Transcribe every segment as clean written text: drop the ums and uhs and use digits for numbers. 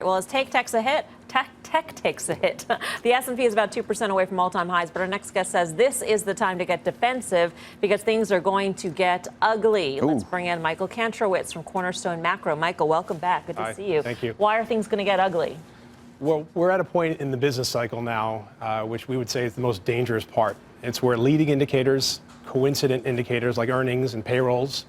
Well, as tech takes a hit, tech takes a hit. The S&P is about 2% away from all-time highs, but our next guest says this is the time to get defensive because things are going to get ugly. Ooh. Let's bring in Michael Kantrowitz from Cornerstone Macro. Michael, welcome back. Good to see you. Thank you. Why are things going to get ugly? Well, we're at a point in the business cycle now, which we would say is the most dangerous part. It's where leading indicators, coincident indicators like earnings and payrolls,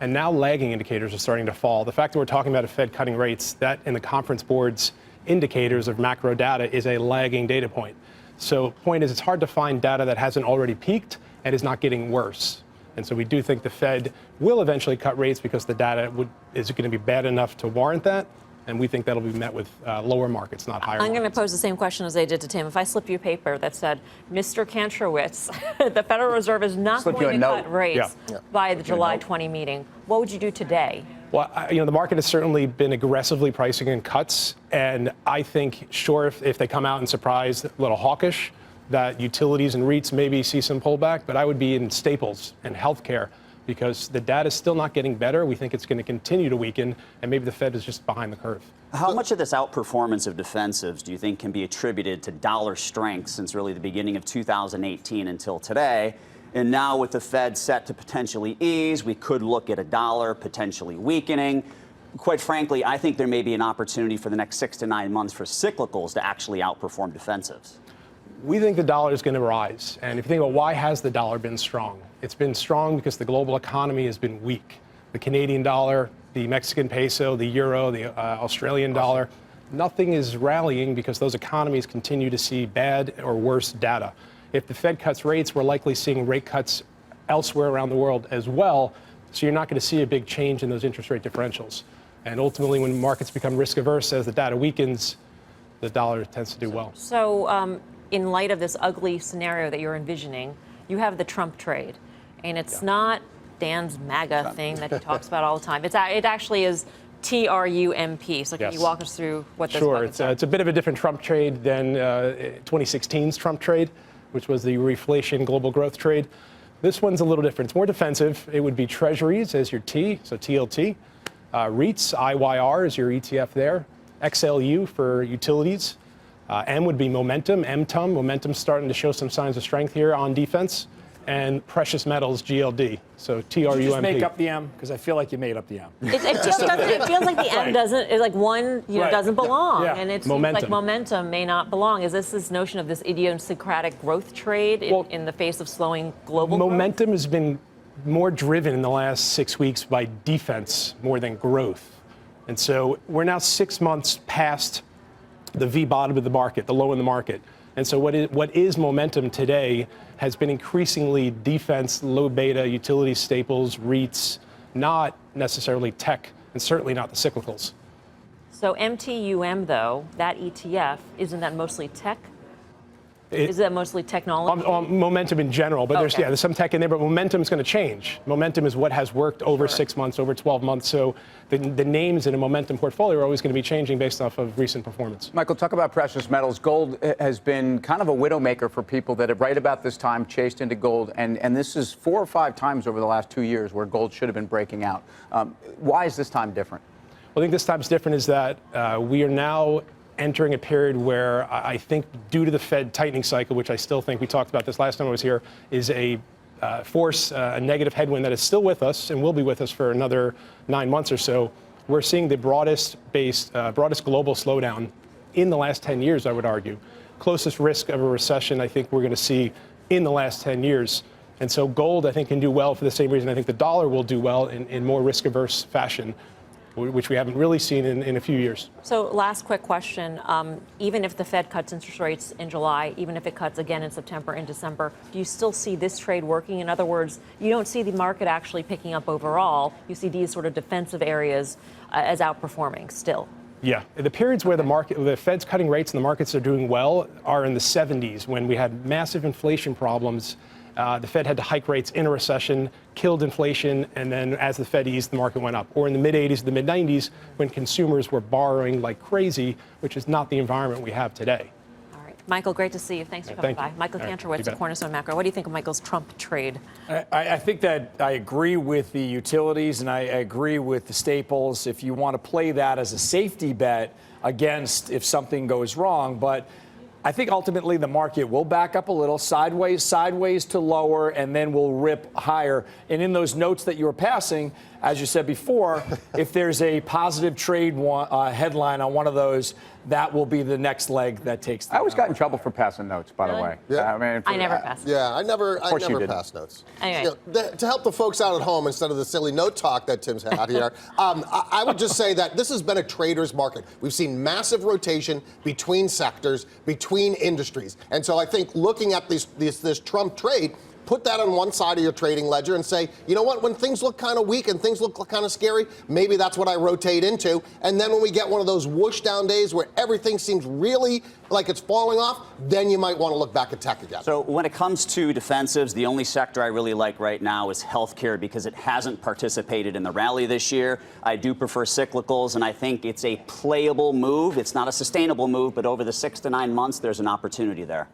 and now lagging indicators are starting to fall. The fact that we're talking about a Fed cutting rates, that in the conference board's indicators of macro data is a lagging data point. So point is, it's hard to find data that hasn't already peaked and is not getting worse. And so we do think the Fed will eventually cut rates because the data is going to be bad enough to warrant that. And we think that'll be met with lower markets, not higher. I'm going to pose the same question as I did to Tim. If I slip you a paper that said, Mr. Kantrowitz, the Federal Reserve is not going to cut rates by the July 20 meeting, what would you do today? Well, the market has certainly been aggressively pricing in cuts. And I think, sure, if they come out and surprise a little hawkish, that utilities and REITs maybe see some pullback. But I would be in staples and healthcare, because the data is still not getting better. We think it's going to continue to weaken, and maybe the Fed is just behind the curve. How much of this outperformance of defensives do you think can be attributed to dollar strength since really the beginning of 2018 until today? And now with the Fed set to potentially ease, we could look at a dollar potentially weakening. Quite frankly, I think there may be an opportunity for the next 6 to 9 months for cyclicals to actually outperform defensives. We think the dollar is going to rise. And if you think about why has the dollar been strong? It's been strong because the global economy has been weak. The Canadian dollar, the Mexican peso, the euro, the Australian dollar, nothing is rallying because those economies continue to see bad or worse data. If the Fed cuts rates, we're likely seeing rate cuts elsewhere around the world as well. So you're not going to see a big change in those interest rate differentials. And ultimately, when markets become risk averse, as the data weakens, the dollar tends to do well. So in light of this ugly scenario that you're envisioning, you have the Trump trade. And it's not Dan's MAGA thing that he talks about all the time. It actually is TRUMP. So can you walk us through what this is? Sure. It's a bit of a different Trump trade than 2016's Trump trade, which was the reflation global growth trade. This one's a little different. It's more defensive. It would be treasuries as your T, so TLT. REITs, IYR is your ETF there. XLU for utilities. M would be momentum, MTUM. Momentum's starting to show some signs of strength here on defense. And precious metals, GLD. So TRUMP. Did you just make up the M? Because I feel like you made up the M. It feels like the M doesn't, it's like one doesn't belong. Yeah. And it seems like momentum may not belong. Is this notion of this idiosyncratic growth trade in the face of slowing global growth? Momentum has been more driven in the last 6 weeks by defense more than growth. And so we're now 6 months past the V bottom of the market, the low in the market. And so what is momentum today has been increasingly defense, low beta, utility staples, REITs, not necessarily tech, and certainly not the cyclicals. So MTUM, though, that ETF, isn't that mostly tech? Is that mostly technology? Momentum in general, but there's some tech in there, but momentum is going to change. Momentum is what has worked over 6 months, over 12 months. So the names in a momentum portfolio are always going to be changing based off of recent performance. Michael, talk about precious metals. Gold has been kind of a widowmaker for people that have right about this time chased into gold. And this is 4 or 5 times over the last 2 years where gold should have been breaking out. Why is this time different? Well, I think this time's different is that we are now entering a period where I think due to the Fed tightening cycle, which I still think we talked about this last time I was here, is a negative headwind that is still with us and will be with us for another 9 months or so. We're seeing the broadest global slowdown in the last 10 years, I would argue. Closest risk of a recession I think we're going to see in the last 10 years. And so gold, I think, can do well for the same reason I think the dollar will do well in more risk-averse fashion, which we haven't really seen in a few years. So last quick question. Even if the Fed cuts interest rates in July, even if it cuts again in September and December, do you still see this trade working? In other words, you don't see the market actually picking up overall. You see these sort of defensive areas as outperforming still. Yeah. The periods where the Fed's cutting rates and the markets are doing well are in the 70s when we had massive inflation problems. The Fed had to hike rates in a recession, killed inflation, and then as the Fed eased, the market went up. Or in the mid-80s, the mid-90s, when consumers were borrowing like crazy, which is not the environment we have today. All right. Michael, great to see you. Thanks for coming by. Michael Kantrowitz of Cornerstone Macro. What do you think of Michael's Trump trade? I think that I agree with the utilities and I agree with the staples if you want to play that as a safety bet against if something goes wrong. But I think ultimately the market will back up a little, sideways to lower, and then will rip higher. And in those notes that you were passing, as you said before, if there's a positive trade headline on one of those, that will be the next leg that takes. I always got in trouble for passing notes, by the way. Yeah. I never passed. Yeah, I never pass notes. Anyway. To help the folks out at home, instead of the silly note talk that Tim's had here, I would just say that this has been a trader's market. We've seen massive rotation between sectors, between industries. And so I think looking at this Trump trade, put that on one side of your trading ledger and say, you know what, when things look kind of weak and things look kind of scary, maybe that's what I rotate into. And then when we get one of those whoosh down days where everything seems really like it's falling off, then you might want to look back at tech again. So when it comes to defensives, the only sector I really like right now is healthcare because it hasn't participated in the rally this year. I do prefer cyclicals, and I think it's a playable move. It's not a sustainable move, but over the 6 to 9 months, there's an opportunity there.